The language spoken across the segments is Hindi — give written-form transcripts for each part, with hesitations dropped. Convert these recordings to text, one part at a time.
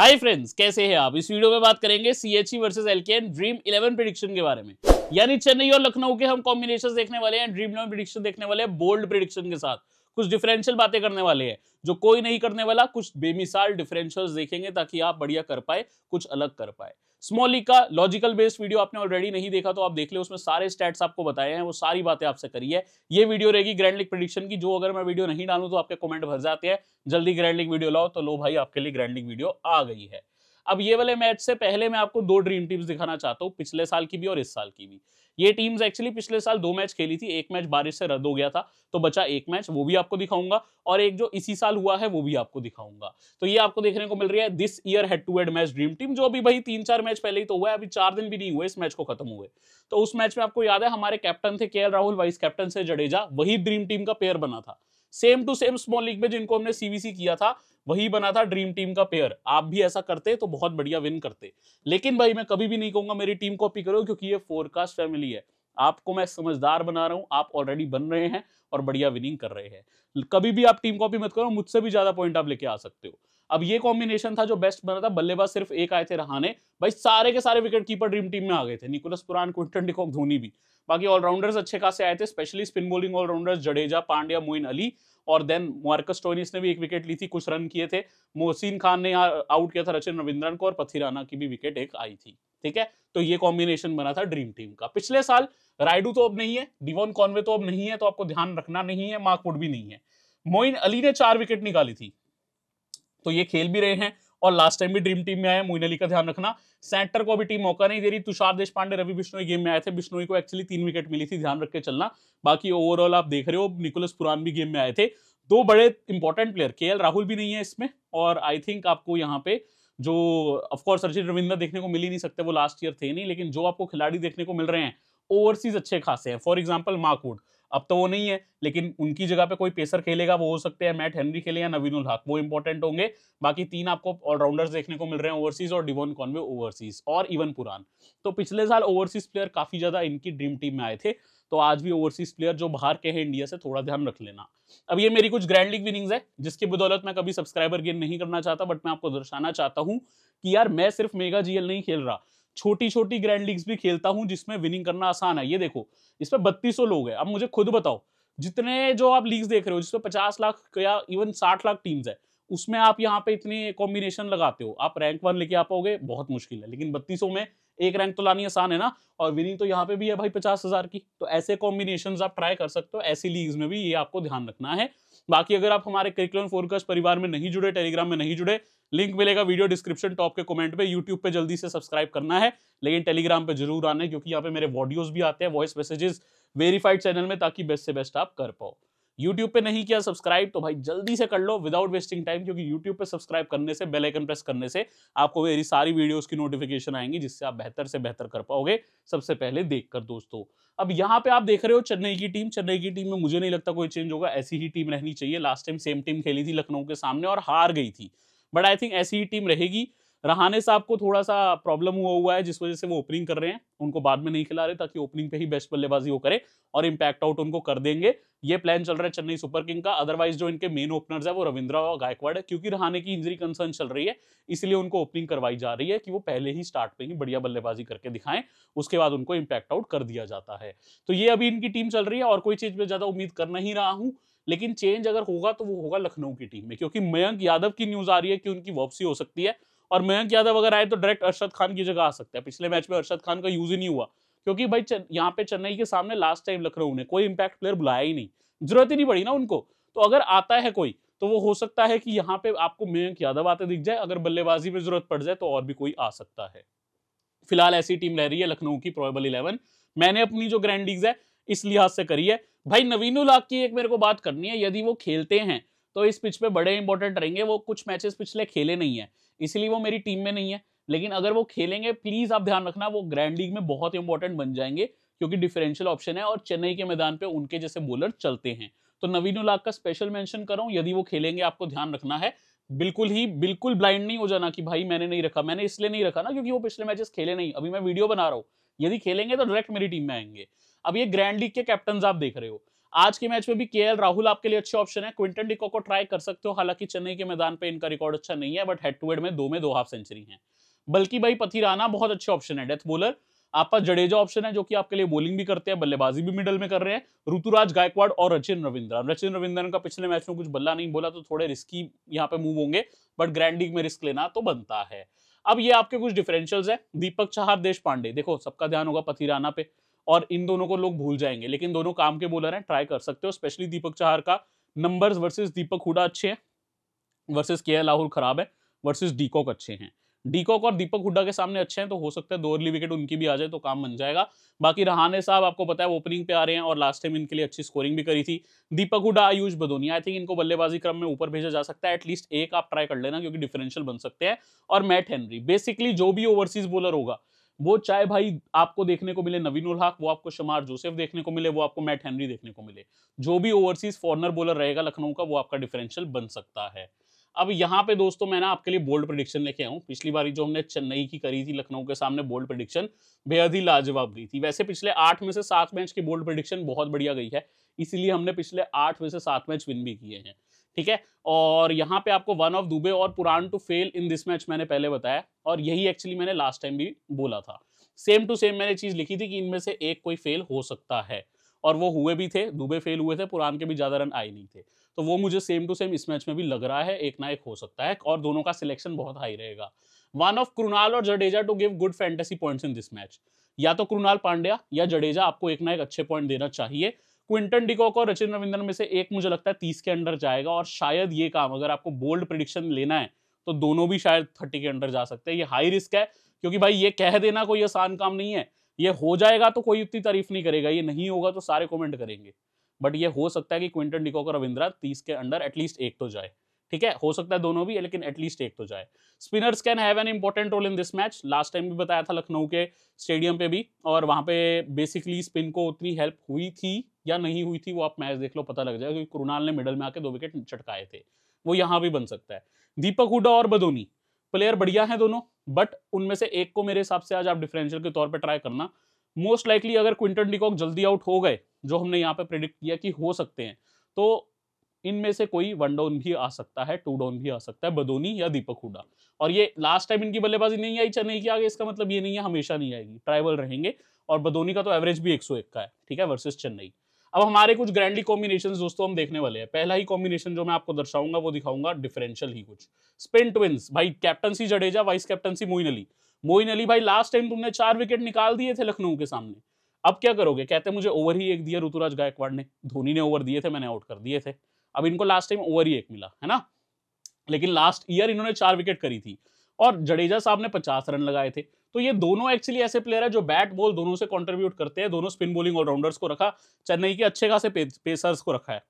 हाय फ्रेंड्स, कैसे हैं आप। इस वीडियो में बात करेंगे सीएचई वर्सेस एलकेएन ड्रीम 11 प्रेडिक्शन के बारे में। यानी चेन्नई और लखनऊ के हम कॉम्बिनेशंस देखने वाले हैं, ड्रीम 11 प्रेडिक्शन देखने वाले हैं बोल्ड प्रेडिक्शन के साथ। कुछ डिफरेंशियल बातें करने वाले हैं जो कोई नहीं करने वाला, कुछ बेमिसाल डिफरेंशियल्स देखेंगे ताकि आप बढ़िया कर पाए, कुछ अलग कर पाए। स्मॉल लीग का लॉजिकल बेस्ड वीडियो आपने ऑलरेडी नहीं देखा तो आप देख ले, उसमें सारे स्टैट्स आपको बताए हैं, वो सारी बातें आपसे करी है। ये वीडियो रहेगी ग्रैंड लीग प्रेडिक्शन की, जो अगर मैं वीडियो नहीं डालूं तो आपके कमेंट भर जाते हैं जल्दी ग्रैंड लीग वीडियो लाओ, तो लो भाई आपके लिए ग्रैंड लीग वीडियो आ गई है। अब ये वाले मैच से पहले मैं आपको दो ड्रीम टीम्स दिखाना चाहता हूं, पिछले साल की भी और इस साल की भी। ये टीम्स एक्चुअली पिछले साल दो मैच खेली थी, एक मैच बारिश से रद्द हो गया था तो बचा एक मैच, वो भी आपको दिखाऊंगा, और एक जो इसी साल हुआ है वो भी आपको दिखाऊंगा। तो ये आपको देखने को मिल रही है this year head to head match dream team, जो अभी भाई 3-4 मैच पहले ही तो हुआ है, अभी 4 दिन भी नहीं हुए इस मैच को खत्म हुए। तो उस मैच में आपको याद है हमारे कैप्टन थे केएल राहुल, वाइस कैप्टन से जडेजा, वही ड्रीम टीम का पेयर बना था। Same to same small league में जिनको हमने सीवीसी किया था वही बना था ड्रीम टीम का पेयर। आप भी ऐसा करते तो बहुत बढ़िया विन करते। लेकिन भाई मैं कभी भी नहीं कहूंगा मेरी टीम कॉपी करो, क्योंकि ये फोरकास्ट फैमिली है। आपको मैं समझदार बना रहा हूं, आप ऑलरेडी बन रहे हैं और बढ़िया विनिंग कर रहे हैं। कभी भी आप टीम कॉपी मत करो, मुझसे भी ज्यादा पॉइंट आप लेके आ सकते हो। अब ये कॉम्बिनेशन था जो बेस्ट बना था, बल्लेबाज सिर्फ एक आए थे रहाने, भाई सारे के सारे विकेट कीपर ड्रीम टीम में आ गए थे, निकोलस पुरान, क्विंटन डिकॉक, धोनी भी। बाकी ऑलराउंडर्स अच्छे खासे आए थे, specially spin bowling allrounders Jadeja, Pandya, Moeen Ali, और देन मार्कस स्टोइनिस ने भी एक विकेट ली थी, कुछ रन किए थे। मोहसिन खान ने यहाँ आउट किया था रचिन रविंद्रन को, और पथिराना की भी विकेट एक आई थी। ठीक है, तो ये कॉम्बिनेशन बना था ड्रीम टीम का। पिछले साल राइडू तो अब नहीं है, डिवॉन कॉनवे तो अब नहीं है, तो आपको ध्यान रखना नहीं है, मार्क वुड भी नहीं है। मोइन अली ने 4 विकेट निकाली थी, तो ये खेल भी रहे हैं और लास्ट टाइम भी ड्रीम टीम में आए। मोइन अली का ध्यान रखना। सेंटर को भी टीम मौका नहीं दे रही। तुषार देशपांडे, रवि बिश्नोई गेम में आए थे, बिश्नोई को एक्चुअली 3 विकेट मिली थी, ध्यान रख के चलना। बाकी ओवरऑल आप देख रहे हो निकोलस पुरान भी गेम में आए थे। दो बड़े इंपॉर्टेंट प्लेयर, केएल राहुल भी नहीं है इसमें, और आई थिंक आपको यहाँ पे जो ऑफकोर्स सचिन रविंद्र देखने को मिल ही नहीं सकते, वो लास्ट ईयर थे नहीं, लेकिन जो आपको खिलाड़ी देखने को मिल रहे हैं ओवरसीज अच्छे खासे हैं। फॉर एग्जाम्पल मार्क वुड, अब तो वो नहीं है, लेकिन उनकी जगह पे कोई पेसर खेलेगा, वो हो सकते हैं मैट हेनरी खेले या नवीन उल हक, वो इंपॉर्टेंट होंगे। बाकी 3 आपको ऑलराउंडर्स देखने को मिल रहे हैं ओवरसीज, और डिवॉन कॉनवे ओवरसीज, और इवन पुरान। तो पिछले साल ओवरसीज प्लेयर काफी ज्यादा इनकी ड्रीम टीम में आए थे, तो आज भी ओवरसीज प्लेयर जो बाहर के हैं इंडिया से, थोड़ा ध्यान रख लेना। अब ये मेरी कुछ ग्रैंड लीग विनिंग्स है, जिसकी बदौलत मैं कभी सब्सक्राइबर गेन नहीं करना चाहता, बट मैं आपको दर्शाना चाहता हूं कि यार मैं सिर्फ मेगा जीएल नहीं खेल रहा, छोटी छोटी ग्रैंड लीग्स भी खेलता हूं जिसमें विनिंग करना आसान है। ये देखो, इसमें 3200 लोग हैं। अब मुझे खुद बताओ, जितने जो आप लीग्स देख रहे हो जिसमें 50 लाख या इवन 60 लाख टीम्स है, उसमें आप यहाँ पे इतनी कॉम्बिनेशन लगाते हो, आप रैंक 1 लेके आ पाओगे बहुत मुश्किल है, लेकिन 3200 में एक रैंक तो लानी आसान है ना। और विनिंग तो यहाँ पे भी है भाई 50,000 की, तो ऐसे कॉम्बिनेशन आप ट्राई कर सकते हो, ऐसी लीग्स में भी ये आपको ध्यान रखना है। बाकी अगर आप हमारे करिकुलम फोरकास्ट परिवार में नहीं जुड़े, टेलीग्राम में नहीं जुड़े, लिंक मिलेगा वीडियो डिस्क्रिप्शन टॉप के कमेंट पे। यूट्यूब पे जल्दी से सब्सक्राइब करना है, लेकिन टेलीग्राम पे जरूर आना है, क्योंकि यहाँ पे मेरे वीडियोस भी आते हैं, वॉइस मैसेजेस वेरीफाइड चैनल में, ताकि बेस्ट से बेस्ट आप कर पाओ। यूट्यूब पे नहीं किया सब्सक्राइब तो भाई जल्दी से कर लो विदाउट वेस्टिंग टाइम, क्योंकि यूट्यूब पे सब्सक्राइब करने से, बेल आइकन प्रेस करने से आपको मेरी सारी वीडियोस की नोटिफिकेशन आएंगी, जिससे आप बेहतर से बेहतर कर पाओगे सबसे पहले देखकर दोस्तों। अब यहाँ पे आप देख रहे हो चेन्नई की टीम। चेन्नई की टीम में मुझे नहीं लगता कोई चेंज होगा, ऐसी ही टीम रहनी चाहिए। लास्ट टाइम सेम टीम खेली थी लखनऊ के सामने और हार गई थी, बट आई थिंक ऐसी ही टीम रहेगी। रहाने साहब को थोड़ा सा प्रॉब्लम हुआ है, जिस वजह से वो ओपनिंग कर रहे हैं, उनको बाद में नहीं खिला रहे, ताकि ओपनिंग पे ही बेस्ट बल्लेबाजी वो करे और इंपैक्ट आउट उनको कर देंगे। ये प्लान चल रहा है चेन्नई सुपर किंग का। अदरवाइज जो इनके मेन ओपनर्स है वो रविंद्रा और गायकवाड़ है, क्योंकि रहाने की इंजरी कंसर्न चल रही है, इसलिए उनको ओपनिंग करवाई जा रही है कि वो पहले ही स्टार्ट पे ही बढ़िया बल्लेबाजी करके दिखाएं, उसके बाद उनको इंपैक्ट आउट कर दिया जाता है। तो ये अभी इनकी टीम चल रही है, और कोई चीज में ज्यादा उम्मीद कर नहीं रहा हूं। लेकिन चेंज अगर होगा तो वो होगा लखनऊ की टीम में, क्योंकि मयंक यादव की न्यूज आ रही है कि उनकी वापसी हो सकती है, और मयंक यादव अगर आए तो डायरेक्ट अरशद खान की जगह आ सकता है। पिछले मैच में अरशद खान का यूज ही नहीं हुआ, क्योंकि भाई यहाँ पे चेन्नई के सामने लास्ट टाइम लखनऊ ने कोई इंपैक्ट प्लेयर बुलाया ही नहीं, जरूरत ही नहीं पड़ी ना उनको। तो अगर आता है कोई, तो वो हो सकता है कि यहाँ पे आपको मयंक यादव आते दिख जाए, अगर बल्लेबाजी में जरूरत पड़ जाए तो और भी कोई आ सकता है। फिलहाल ऐसी टीम रह रही है लखनऊ की प्रोबेबल 11। मैंने अपनी जो ग्रैंड लीग्स है इस लिहाज से करी है। भाई नवीन उल हक की एक मेरे को बात करनी है, यदि वो खेलते हैं तो इस पिच पे बड़े इंपॉर्टेंट रहेंगे। वो कुछ मैचेस पिछले खेले नहीं है, इसलिए वो मेरी टीम में नहीं है, लेकिन अगर वो खेलेंगे प्लीज आप ध्यान रखना, वो ग्रैंड लीग में बहुत इंपॉर्टेंट बन जाएंगे, क्योंकि डिफरेंशियल ऑप्शन है और चेन्नई के मैदान पे उनके जैसे बॉलर चलते हैं। तो नवीन उल हक का स्पेशल मेंशन कर रहा हूं, यदि वो खेलेंगे आपको ध्यान रखना है। बिल्कुल ब्लाइंड नहीं हो जाना कि भाई मैंने नहीं रखा। मैंने इसलिए नहीं रखा ना क्योंकि वो पिछले मैचेस खेले नहीं, अभी मैं वीडियो बना रहा हूं। यदि खेलेंगे तो डायरेक्ट मेरी टीम में आएंगे। अब ये ग्रैंड लीग के कैप्टन आप देख रहे हो, आज के मैच में भी केएल राहुल आपके लिए अच्छे ऑप्शन है। क्विंटन डिकॉक को ट्राई कर सकते हो, हालांकि चेन्नई के मैदान पे इनका रिकॉर्ड अच्छा नहीं है, बट हेड टू हेड में 2 में 2 हाफ सेंचुरी है। बल्कि भाई पथिराना बहुत अच्छे ऑप्शन है डेथ बॉलर। आप पास जडेजा ऑप्शन है जो कि आपके लिए बॉलिंग भी करते हैं, बल्लेबाजी भी मिडल में कर रहे हैं। ऋतुराज गायकवाड़ और रचिन रविंद्रन का पिछले मैच में कुछ बल्ला नहीं बोला, तो थोड़े रिस्की यहाँ पे मूव होंगे, बट ग्रैंड लीग में रिस्क लेना तो बनता है। अब ये आपके कुछ डिफरेंशियल्स है। दीपक चाहर, देश पांडे, देखो सबका ध्यान होगा पथिराना पे, और इन दोनों को लोग भूल जाएंगे, लेकिन दोनों काम के बॉलर हैं, ट्राई कर सकते हो। स्पेशली दीपक चाहर का नंबर्स वर्सेस दीपक हुडा अच्छे हैं, वर्सेस केएल राहुल खराब है, वर्सेस डीकॉक अच्छे हैं। डीकॉक और दीपक हुड्डा के सामने अच्छे हैं, तो हो सकता है 2 अर्ली विकेट उनकी भी आ जाए तो काम बन जाएगा। बाकी रहाणे साहब आपको पता है ओपनिंग पे आ रहे हैं, और लास्ट टाइम इनके लिए अच्छी स्कोरिंग भी करी थी। दीपक हुड्डा, आयुष बदोनी, आई थिंक इनको बल्लेबाजी क्रम में ऊपर भेजा जा सकता है। एटलीस्ट एक आप ट्राई कर लेना, क्योंकि डिफरेंशियल बन सकते हैं। और मैट हेनरी, बेसिकली जो भी ओवरसीज बॉलर होगा, वो चाहे भाई आपको देखने को मिले नवीन उल हक, वो आपको शमार जोसेफ देखने को मिले, वो आपको मैट हेनरी देखने को मिले, जो भी ओवरसीज फॉरनर बॉलर रहेगा लखनऊ का, वो आपका डिफरेंशियल बन सकता है। अब यहाँ पे दोस्तों मैं ना आपके लिए बोल्ड प्रेडिक्शन लेके आऊं। पिछली बारी जो हमने चेन्नई की करी थी लखनऊ के सामने बोल्ड प्रेडिक्शन, बेहद ही लाजवाब गई थी। वैसे पिछले 8 में से 7 मैच की बोल्ड प्रेडिक्शन बहुत बढ़िया गई है, इसीलिए हमने पिछले 8 में से 7 मैच विन भी किए हैं, ठीक है। और यहाँ पे आपको वन ऑफ दुबे और Pooran to fail in this match मैंने पहले बताया, और यही एक्चुअली मैंने लास्ट टाइम भी बोला था। सेम टू सेम मैंने चीज लिखी थी कि इनमें से एक कोई फेल हो सकता है, और वो हुए भी थे। दुबे फेल हुए थे, पुरान के भी ज्यादा रन आए नहीं थे, तो वो मुझे सेम टू सेम इस मैच में भी लग रहा है, एक ना एक हो सकता है, और दोनों का सिलेक्शन बहुत हाई रहेगा। वन ऑफ कृणाल और Jadeja to give good fantasy points in this match. या तो कृणाल पांड्या या जडेजा आपको एक ना एक अच्छे पॉइंट देना चाहिए। क्विंटन डिकॉक और रचिन रविंद्रन में से एक मुझे लगता है 30 के अंडर जाएगा, और शायद ये काम अगर आपको बोल्ड प्रिडिक्शन लेना है तो दोनों भी शायद 30 के अंडर जा सकते हैं। ये हाई रिस्क है, क्योंकि भाई ये कह देना कोई आसान काम नहीं है। ये हो जाएगा तो कोई उतनी तारीफ नहीं करेगा, ये नहीं होगा तो सारे कमेंट करेंगे, बट ये हो सकता है कि क्विंटन डिकॉक और रविंद्रा 30 के अंडर एटलीस्ट एक तो जाए, ठीक है। हो सकता है दोनों भी, लेकिन एटलीस्ट एक तो जाए। Spinners can have an important role in this match. Last time भी बताया था लखनऊ के स्टेडियम पे भी, और वहां पे बेसिकली स्पिन को उतनी हेल्प हुई थी या नहीं हुई थी वो आप मैच देख लो, पता लग जाएगा, क्योंकि कृणाल ने मिडल में आके 2 विकेट चटकाए थे। वो यहां भी बन सकता है। दीपक हुड्डा और बदोनी प्लेयर बढ़िया हैं दोनों, बट उनमें से एक को मेरे हिसाब से आज आप डिफरेंशियल के तौर पर ट्राई करना। मोस्ट लाइकली अगर क्विंटन डिकॉक जल्दी आउट हो गए, जो हमने यहाँ पे प्रेडिक्ट किया कि हो सकते हैं, तो इनमें से कोई 1 डाउन भी आ सकता है, 2 डाउन भी आ सकता है, बदोनी या दीपक हुड्डा। और ये लास्ट टाइम इनकी बल्लेबाजी नहीं आई चेन्नई के आगे, इसका मतलब ये नहीं है हमेशा नहीं आएगी, ट्राइबल रहेंगे। और बदोनी का तो एवरेज भी 101 का है, ठीक है, वर्सेस चेन्नई। अब हमारे कुछ ग्रैंडली कॉम्बिनेशंस दोस्तों हम देखने वाले हैं। पहला ही कॉम्बिनेशन जो मैं आपको दर्शाऊंगा वो दिखाऊंगा डिफरेंशियल ही कुछ। स्पिन ट्विंस भाई, captaincy Jadeja, vice captaincy Moeen Ali. Moeen Ali भाई लास्ट टाइम तुमने 4 विकेट निकाल दिए थे लखनऊ के सामने, अब क्या करोगे? कहते मुझे ओवर ही एक दिया ऋतुराज गायकवाड़ ने, धोनी ने ओवर दिए थे, मैंने आउट कर दिए थे। अब इनको लास्ट टाइम ओवर ही एक मिला है ना, लेकिन लास्ट ईयर इन्होंने 4 विकेट करी थी, और जडेजा साहब ने 50 रन लगाए थे। तो ये दोनों एक्चुअली ऐसे प्लेयर है जो बैट बॉल दोनों से कंट्रीब्यूट करते हैं। दोनों स्पिन बॉलिंग ऑलराउंडर्स को रखा, चेन्नई के अच्छे खासे पेसर्स को रखा है,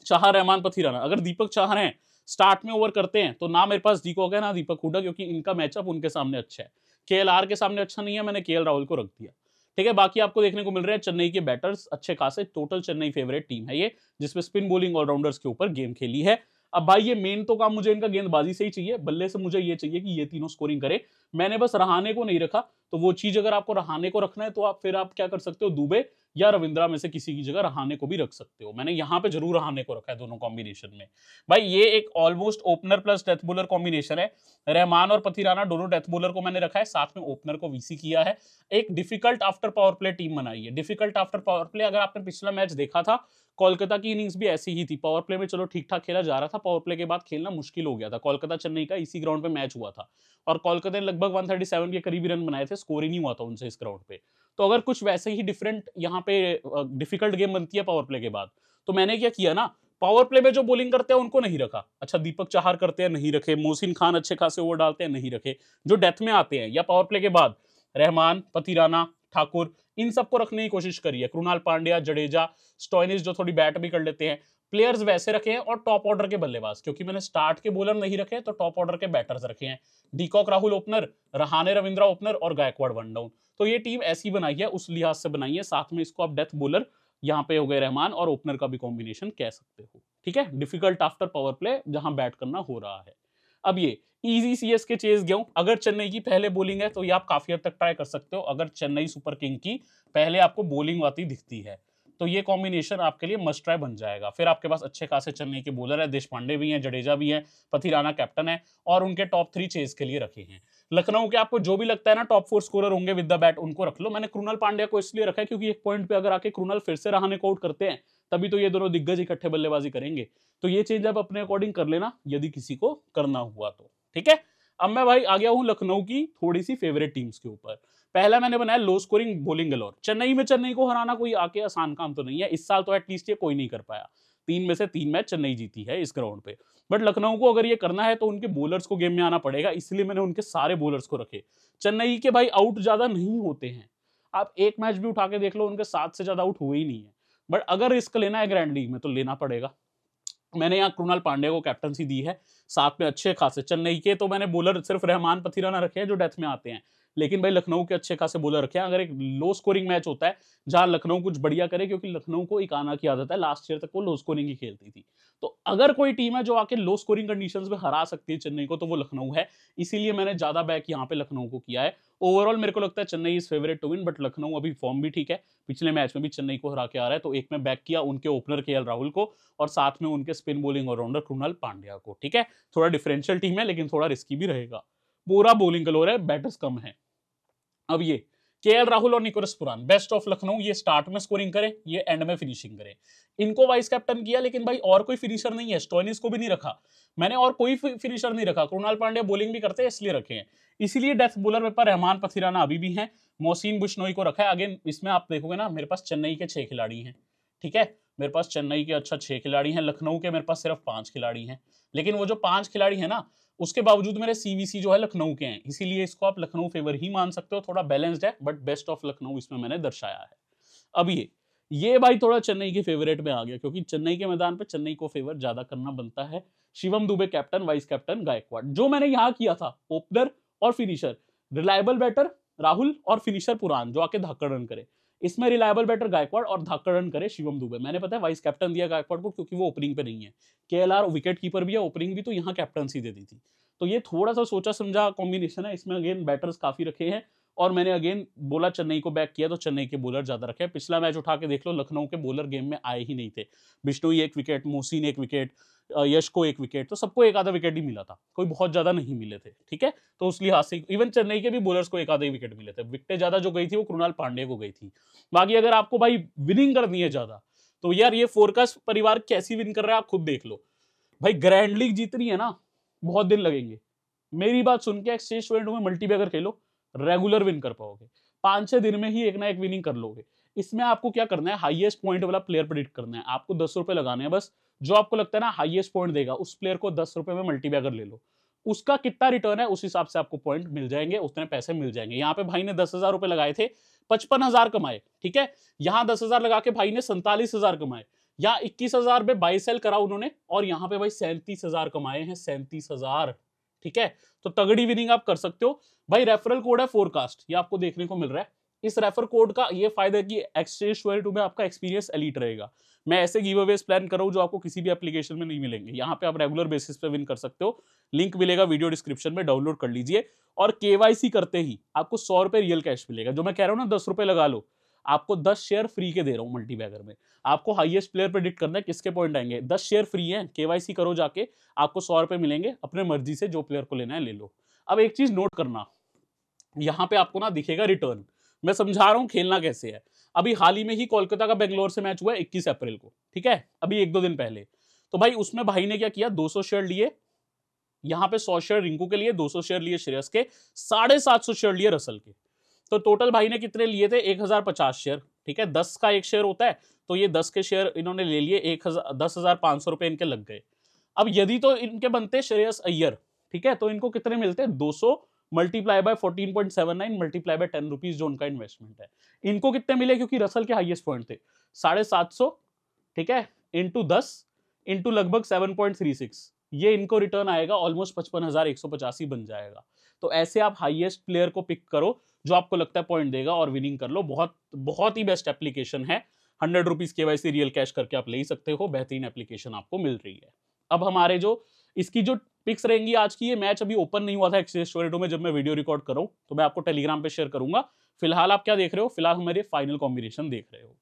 चाहर, रहमान, पथिराना। अगर दीपक चाहर हैं, स्टार्ट में ओवर करते हैं, तो ना मेरे पास डीकॉक है ना दीपक हुड्डा, क्योंकि इनका मैचअप उनके सामने अच्छा है। केएलआर के सामने अच्छा नहीं है, मैंने केएल राहुल को रख दिया, ठीक है। बाकी आपको देखने को मिल रहे हैं चेन्नई के बैटर्स अच्छे खासे। टोटल चेन्नई फेवरेट टीम है ये, जिसमें स्पिन बॉलिंग ऑलराउंडर्स के ऊपर गेम खेली है। अब भाई ये मेन तो काम मुझे इनका गेंदबाजी से ही चाहिए, बल्ले से मुझे ये चाहिए कि ये तीनों स्कोरिंग करे। मैंने बस रहाणे को नहीं रखा, तो वो चीज अगर आपको रहाणे को रखना है तो आप क्या कर सकते हो, दुबे या रविंद्रा में से किसी की जगह रहाणे को भी रख सकते हो। मैंने यहाँ पे जरूर रहाणे को रखा है दोनों कॉम्बिनेशन में। भाई ये एक almost opener plus death bowler combination है। रहमान और पथिराना दोनों डेथ बॉलर को मैंने रखा है, साथ में ओपनर को वीसी किया है। एक difficult after power play team बनाई है। डिफिकल्ट आफ्टर पावर प्ले, अगर आपने पिछला मैच देखा था, कोलकाता की इनिंग्स भी ऐसी ही थी। पावर प्ले में चलो ठीक ठाक खेला जा रहा था, पावर प्ले के बाद खेलना मुश्किल हो गया था। कोलकाता चेन्नई का इसी ग्राउंड पे मैच हुआ था, और कोलकाता ने लगभग 137 के करीबी रन बनाए थे, स्कोर ही नहीं हुआ था उनसे इस ग्राउंड पे। तो अगर कुछ वैसे ही डिफरेंट यहाँ पे डिफिकल्ट गेम बनती है पावर प्ले के बाद, तो मैंने क्या किया ना, पावर प्ले में जो बॉलिंग करते हैं उनको नहीं रखा। अच्छा, दीपक चाहर करते हैं, नहीं रखे। मोहसिन खान अच्छे खासे ओवर डालते हैं, नहीं रखे। जो डेथ में आते हैं या पावर प्ले के बाद, रहमान, पथिराना, ठाकुर, इन सबको रखने की कोशिश करिए। कृणाल पांड्या, जडेजा, स्टोइनिस जो थोड़ी बैट भी कर लेते हैं, प्लेयर्स वैसे रखे हैं। और टॉप ऑर्डर के बल्लेबाज, क्योंकि मैंने स्टार्ट के बॉलर नहीं रखे, तो टॉप ऑर्डर के बैटर्स रखे हैं। De Kock Rahul opener, Rahane Ravindra opener, और गायकवाड़ 1 डाउन। तो ये टीम ऐसी बनाई है, उस लिहाज से बनाई है। साथ में इसको आप डेथ बॉलर यहाँ पे हो गए रहमान, और ओपनर का भी कॉम्बिनेशन कह सकते हो, ठीक है। डिफिकल्ट आफ्टर पावर प्ले जहां बैट करना हो रहा है। अब ये इजी सीएस के चेस गया हूं। अगर चेन्नई की पहले बॉलिंग है तो ये आप काफी हद तक ट्राई कर सकते हो। अगर चेन्नई सुपर किंग की पहले आपको बॉलिंग आती दिखती है, तो ये कॉम्बिनेशन आपके लिए मस्ट ट्राई बन जाएगा। फिर आपके पास अच्छे खासे चेन्नई के बॉलर है, देशपांडे भी हैं, जडेजा भी हैं, पथिराना कैप्टन है और उनके टॉप 3 चेज के लिए रखे हैं। लखनऊ के आपको जो भी लगता है ना टॉप 4 स्कोरर होंगे विद द बैट, उनको रख लो। मैंने कृणाल पांड्या को इसलिए रखा है क्योंकि एक पॉइंट पे अगर आके कृणाल फिर से रहाणे को आउट करते हैं तभी तो ये दोनों दिग्गज इकट्ठे बल्लेबाजी करेंगे। तो ये चेंज आप अपने अकॉर्डिंग कर लेना यदि किसी को करना हुआ तो, ठीक है। अब मैं भाई आ गया हूं लखनऊ की थोड़ी सी फेवरेट टीम्स के ऊपर। पहला मैंने बनाया लो स्कोरिंग बॉलिंग गलोर। चेन्नई में चेन्नई को हराना कोई आके आसान काम तो नहीं है, इस साल तो एटलीस्ट ये कोई नहीं कर पाया। 3 में से 3 मैच चेन्नई जीती है इस ग्राउंड पे। बट लखनऊ को अगर ये करना है तो उनके बॉलर्स को गेम में आना पड़ेगा, इसलिए मैंने उनके सारे बॉलर्स को रखे। चेन्नई के भाई आउट ज्यादा नहीं होते हैं, आप एक मैच भी उठा के देख लो उनके 7 से ज्यादा आउट हुए ही नहीं है। बट अगर रिस्क लेना है ग्रैंड लीग में तो लेना पड़ेगा। मैंने यहाँ कृणाल पांड्या को कैप्टनसी दी है, साथ में अच्छे खासे चेन्नई के तो मैंने बॉलर सिर्फ रहमान पथिराना रखे हैं जो डेथ में आते हैं, लेकिन भाई लखनऊ के अच्छे खासे बॉलर रखे हैं। अगर एक लो स्कोरिंग मैच होता है जहां लखनऊ कुछ बढ़िया करे, क्योंकि लखनऊ को एक आना की आदत है, लास्ट ईयर तक वो लो स्कोरिंग ही खेलती थी, तो अगर कोई टीम है जो आके लो स्कोरिंग कंडीशंस में हरा सकती है चेन्नई को तो वो लखनऊ है। इसीलिए मैंने ज्यादा बैक यहाँ पे लखनऊ को किया है। ओवरऑल मेरे को लगता है Chennai is favourite to win, but Lucknow अभी फॉर्म भी ठीक है, पिछले मैच में भी चेन्नई को हरा के आ रहा है, तो एक में बैक किया उनके ओपनर केएल राहुल को और साथ में उनके spin bowling all rounder Krunal Pandya को, ठीक है। थोड़ा डिफरेंशियल टीम है लेकिन थोड़ा रिस्की भी रहेगा। पूरा बॉलिंग कलोर है, बैटर्स कम है। अब ये केएल राहुल और निकोलस पुरान बेस्ट ऑफ लखनऊ, ये स्टार्ट में स्कोरिंग करें, ये एंड में फिनिशिंग करें। इनको वाइस कैप्टन किया, लेकिन भाई और कोई फिनिशर नहीं है, स्टोइनिस को भी नहीं रखा मैंने और कोई फिनिशर नहीं रखा। कृणाल पांड्या बॉलिंग भी करते हैं इसलिए रखे हैं। इसीलिए डेथ बॉलर में पर रहमान पथिराना अभी भी हैं, मोहसिन बुशनोई को रखा है। अगेन इसमें आप देखोगे ना मेरे पास चेन्नई के 6 खिलाड़ी हैं, ठीक है, मेरे पास चेन्नई के अच्छा 6 खिलाड़ी हैं, लखनऊ के मेरे पास सिर्फ 5 खिलाड़ी हैं। लेकिन वो जो 5 खिलाड़ी है ना उसके बावजूद मेरे सीवीसी जो है लखनऊ के हैं, इसीलिए इसको आप लखनऊ फेवर ही मान सकते हो। थोड़ा बैलेंस्ड है बट बेस्ट ऑफ लखनऊ इसमें मैंने दर्शाया है। अब ये भाई थोड़ा चेन्नई के फेवरेट में आ गया, क्योंकि चेन्नई के मैदान पे चेन्नई को फेवर ज्यादा करना बनता है। Shivam Dube captain, vice captain Gaikwad, जो मैंने यहां किया था ओपनर और फिनिशर, रिलायबल बैटर राहुल और फिनिशर पुरान जो आके धाकड़ रन करे। इसमें रिलायबल बैटर गायकवाड़ और धाकड़ रन करे शिवम दुबे। मैंने पता है वाइस कैप्टन दिया गायकवाड़ को क्योंकि वो ओपनिंग पे नहीं है, केएलआर विकेट कीपर भी है, ओपनिंग भी, तो यहाँ कैप्टनसी दे दी थी। तो ये थोड़ा सा सोचा समझा कॉम्बिनेशन है, इसमें अगेन बैटर्स काफी रखे हैं और मैंने अगेन बोला चेन्नई को बैक किया तो चेन्नई के बॉलर ज्यादा रखे हैं। पिछला मैच उठा के देख लो लखनऊ के बॉलर गेम में आए ही नहीं थे। बिश्नोई 1 विकेट, मोहसिन 1 विकेट, यश को 1 विकेट, तो सबको एक आधा विकेट ही मिला था, कोई बहुत ज्यादा नहीं मिले थे, ठीक है। तो उस लिहाज से इवन चेन्नई के भी बॉलर्स को एक आधा ही विकेट मिले थे। विकेटें ज्यादा जो गई थी वो कृणाल पांड्या को गई थी। बाकी अगर आपको भाई विनिंग करनी है ज्यादा तो यार ये फोरकास्ट परिवार कैसी विन कर रहा है आप खुद देख लो। भाई ग्रैंड लीग जीतनी है ना बहुत दिन लगेंगे, मेरी बात सुन के एक्सचेंज स्टूडेंट में मल्टीबैगर खेलो, रेगुलर विन कर पाओगे, 5-6 दिन में ही एक ना एक विनिंग कर लोगे। इसमें आपको क्या करना है, हाईएस्ट पॉइंट वाला प्लेयर प्रेडिक्ट करना है। आपको 10 रुपए लगाने हैं बस, जो आपको लगता है ना हाईएस्ट पॉइंट देगा उस प्लेयर को 10 रुपए में मल्टीबैगर ले लो, उसका कितना रिटर्न है उस हिसाब से आपको पॉइंट मिल जाएंगे, उतने पैसे मिल जाएंगे। यहाँ पे भाई ने 10,000 रुपए लगाए थे, 55,000 कमाए, ठीक है। यहाँ 10,000 लगा के भाई ने 47,000 कमाए, यहाँ 21,000 पे बाई सेल करा उन्होंने और यहाँ पे भाई 37,000 कमाए हैं, 37,000, ठीक है। तो तगड़ी विनिंग आप कर सकते हो। भाई रेफरल कोड है फोरकास्ट, ये आपको देखने को मिल रहा है। इस रेफर कोड का ये फायदा है कि एक्सचेंज 22 में आपका एक्सपीरियंस एलीट रहेगा। मैं ऐसे गिव अवेज प्लान कर रहा हूं जो आपको किसी भी एप्लीकेशन में नहीं मिलेंगे। यहाँ पे आप रेगुलर बेसिस पे विन कर सकते हो, लिंक मिलेगा वीडियो डिस्क्रिप्शन में, डाउनलोड कर लीजिए। और केवाईसी करते ही आपको 100 रुपए रियल कैश मिलेगा। जो मैं कह रहा हूँ ना 10 रुपए लगा लो, आपको 10 शेयर फ्री के दे रहा हूँ मल्टीबैगर में। आपको हाईएस्ट प्लेयर प्रेडिक्ट करना है किसके पॉइंट आएंगे, 10 शेयर फ्री है, केवाईसी करो जाके, आपको 100 रुपए मिलेंगे, अपने मर्जी से जो प्लेयर को लेना है ले लो। अब एक चीज नोट करना, यहाँ पे आपको ना दिखेगा रिटर्न, मैं समझा रहा हूँ खेलना कैसे है। अभी हाल ही में ही कोलकाता का बेंगलोर से मैच हुआ है 21 अप्रैल को, ठीक है, अभी 1-2 दिन पहले। तो भाई उसमें भाई ने क्या किया, 200 शेयर लिए, यहाँ पे 100 शेयर रिंकू के लिए, 200 शेयर लिए श्रेयस के, 750 शेयर लिए रसल के। तो टोटल भाई ने कितने लिए थे, 1050 शेयर, ठीक है, 10 का 1 शेयर होता है, तो ये 10 के शेयर इन्होंने ले लिए, 10,500 रुपए इनके लग गए। अब यदि तो इनके बनते श्रेयस अय्यर, ठीक है, तो इनको कितने मिलते, 200 multiply by 14.79 multiply by 10 rupees जो उनका इन्वेस्टमेंट है। इनको कितने मिले, क्योंकि रसल के हाईएस्ट पॉइंट थे 750, ठीक है, इंटू 10 इंटू लगभग 7.36, ये इनको रिटर्न आएगा ऑलमोस्ट 55,185 बन जाएगा। तो ऐसे आप हाईएस्ट प्लेयर को पिक करो जो आपको लगता है पॉइंट देगा और विनिंग कर लो। बहुत बहुत ही बेस्ट एप्लीकेशन है, 100 रुपीज केवाईसी रियल कैश करके आप ले ही सकते हो, बेहतरीन एप्लीकेशन आपको मिल रही है। अब हमारे जो इसकी जो पिक्स रहेंगी आज की, ये मैच अभी ओपन नहीं हुआ था एक्सचेंज 22 में जब मैं वीडियो रिकॉर्ड कर रहा हूं, तो मैं आपको टेलीग्राम पे शेयर करूंगा। फिलहाल आप क्या देख रहे हो, फिलहाल हमारे फाइनल कॉम्बिनेशन देख रहे हो।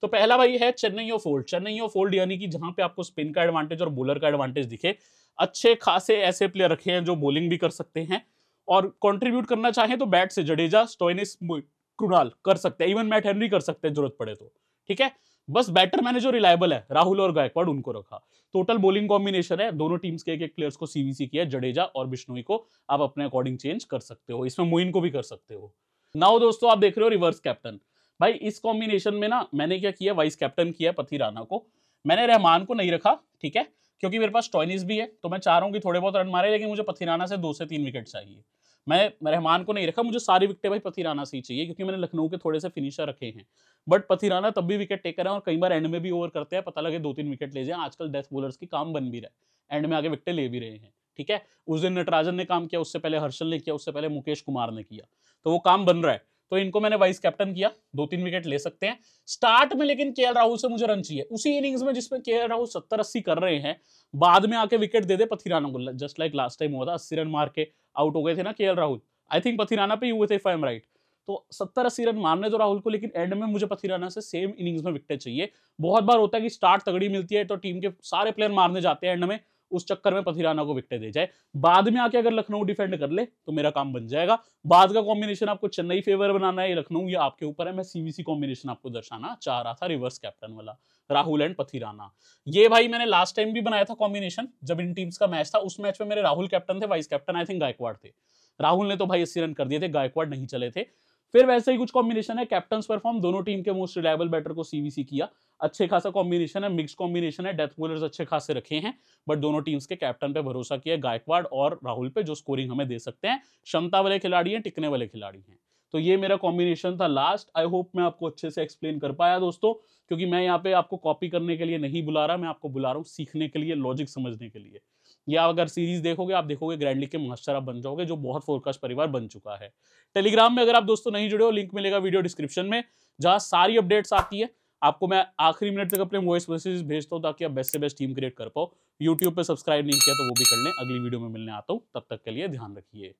तो पहला भाई है Chennai of fold. Chennai of fold यानी कि जहां पे आपको स्पिन का एडवांटेज और बॉलर का एडवांटेज दिखे, अच्छे खासे ऐसे प्लेयर रखे हैं जो बॉलिंग भी कर सकते हैं और कंट्रीब्यूट करना चाहें तो बैट से जडेजा, स्टोइनिस, कृणाल कर सकते हैं, इवन मैट हेनरी कर सकते हैं जरूरत पड़े तो। ठीक है, बस बैटर मैंने जो रिलायबल है राहुल और गायकवाड़ उनको रखा। टोटल बॉलिंग कॉम्बिनेशन है, दोनों टीम्स के एक प्लेयर्स को सीवीसी किया, जडेजा और बिश्नोई को आप अपने अकॉर्डिंग चेंज कर सकते हो, इसमें मोइन को भी कर सकते हो। नाउ दोस्तों आप देख रहे हो रिवर्स कैप्टन। भाई इस कॉम्बिनेशन में ना मैंने क्या किया, वाइस कैप्टन किया पथी राणा को, मैंने रहमान को नहीं रखा। ठीक है, क्योंकि मेरे पास स्टोइनिस भी है तो मैं चाह रहा हूं कि थोड़े बहुत रन मारे, लेकिन मुझे पथी राणा से 2 से 3 विकेट चाहिए। मैं रहमान को नहीं रखा, मुझे सारी विकेटें भाई पथी राणा से ही चाहिए, क्योंकि मैंने लखनऊ के थोड़े से फिनिशर रखे हैं। बट पथी राणा तब भी विकेट टेकर है और कई बार एंड में भी ओवर करते हैं, पता लगे 2-3 विकेट ले जाए। आजकल डेथ बॉलर्स की काम बन भी रहा है, एंड में आगे विकेट ले भी रहे हैं। ठीक है, उस दिन नटराजन ने काम किया, उससे पहले हर्षल ने किया, उससे पहले मुकेश कुमार ने किया, तो वो काम बन रहा है। तो इनको मैंने वाइस कैप्टन किया, 2-3 विकेट ले सकते हैं स्टार्ट में, लेकिन केएल राहुल से मुझे रन चाहिए उसी इनिंग्स में जिसमें केएल राहुल 70-80 कर रहे हैं, बाद में आके विकेट दे दे पथी राणा को, जस्ट लाइक लास्ट टाइम हुआ था, 80 रन मार के आउट हो गए थे ना KL Rahul. I think Pathirana पे ही हुए थे इफ आई एम राइट। तो 70-80 रन मारने तो राहुल को, लेकिन एंड में मुझे पथी राणा से सेम इनिंग्स में विकेट चाहिए। बहुत बार होता है कि स्टार्ट तगड़ी मिलती है तो टीम के सारे प्लेयर मारने जाते हैं एंड में, उस चक्कर में पथी राणा को विकेट दे जाए, बाद में आके अगर लखनऊ डिफेंड कर ले तो मेरा काम बन जाएगा। बाद का कॉम्बिनेशन आपको चेन्नई फेवर बनाना है या लखनऊ, ये आपके ऊपर है। मैं सीवीसी कॉम्बिनेशन आपको दर्शाना चाह रहा था, रिवर्स कैप्टन वाला, राहुल एंड पथी राणा। ये भाई मैंने लास्ट टाइम भी बनाया था कॉम्बिनेशन, जब इन टीम्स का मैच था। उस मैच में मेरे राहुल कैप्टन थे, vice captain I think Gaikwad थे। राहुल ने तो भाई 80 रन कर दिए थे, गायकवाड़ नहीं चले थे। फिर वैसे ही कुछ कॉम्बिनेशन है, कैप्टन परफॉर्म, दोनों टीम के मोस्ट रिलायबल बैटर को सीवीसी किया, अच्छे खासा कॉम्बिनेशन है, मिक्स कॉम्बिनेशन है, डेथ बॉलर्स अच्छे खासे रखे हैं, बट दोनों टीम्स के कैप्टन पे भरोसा किया, गायकवाड़ और राहुल पे, जो स्कोरिंग हमें दे सकते हैं, क्षमता वाले खिलाड़ी हैं, टिकने वाले खिलाड़ी हैं। तो ये मेरा कॉम्बिनेशन था लास्ट। आई होप मैं आपको अच्छे से एक्सप्लेन कर पाया दोस्तों, क्योंकि मैं यहाँ पे आपको कॉपी करने के लिए नहीं बुला रहा, मैं आपको बुला रहा हूँ सीखने के लिए, लॉजिक समझने के लिए। या अगर सीरीज देखोगे, आप देखोगे ग्रैंड लीग के मास्टर आप बन जाओगे, जो बहुत फोरकास्ट परिवार बन चुका है। टेलीग्राम में अगर आप दोस्तों नहीं जुड़े हो, लिंक मिलेगा वीडियो डिस्क्रिप्शन में, जहां सारी अपडेट्स आती है। आपको मैं आखिरी मिनट तक अपने वॉइस मैसेज भेजता हूं ताकि आप बेस्ट से बेस्ट टीम क्रिएट कर पाओ। यूट्यूब पे सब्सक्राइब नहीं किया तो वो भी कर लें। अगली वीडियो में मिलने आता हूं, तब तक के लिए ध्यान रखिए।